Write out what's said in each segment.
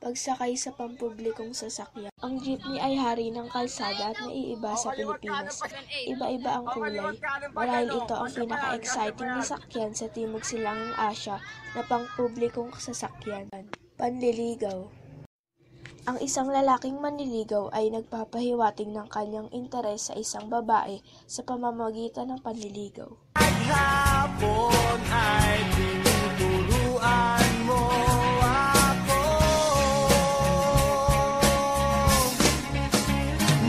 Pagsakay sa pampublikong sasakyan. Ang jeepney ay hari ng kalsada at naiiba sa Pilipinas. Iba-iba ang kulay. Marahil ito ang pinaka-exciting na sakyan sa Timog Silangang Asya na pampublikong sasakyan. Panliligaw. Ang isang lalaking manliligaw ay nagpapahiwatig ng kanyang interes sa isang babae sa pamamagitan ng panliligaw. Maghapon ay tinuturuan mo ako.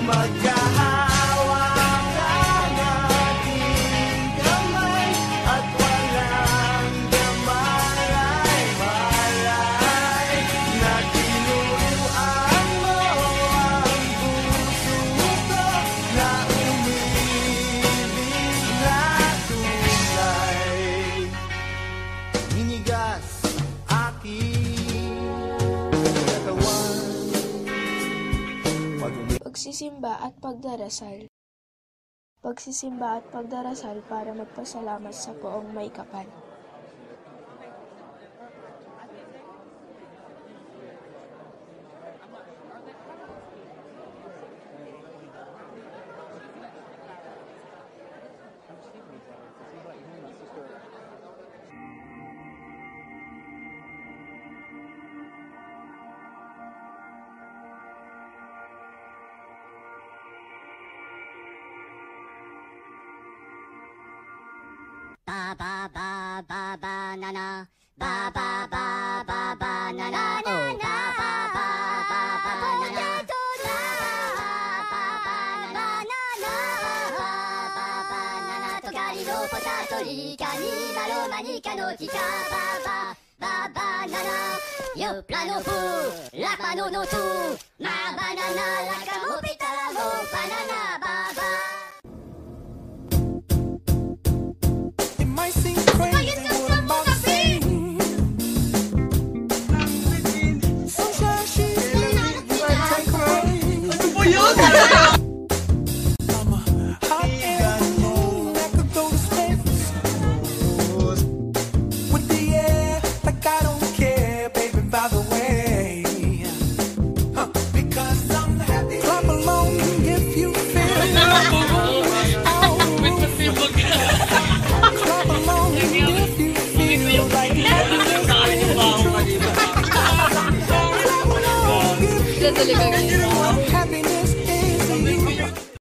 Magkahawak ang ating kamay at walang gamalay-malay na tinuruan mo ang puso ko na umibig na tunay. Ninigas aking katawan. Pagsisimba at pagdarasal. Pagsisimba at pagdarasal para magpasalamat sa poong may kapal. Ba ba ba ba banana, ba ba ba ba banana, oh ba ba ba ba banana, ba ba banana, ba banana, とかりのポタトリカにマロマニカのティカバババナナ、よプラノフラパノノトゥマバ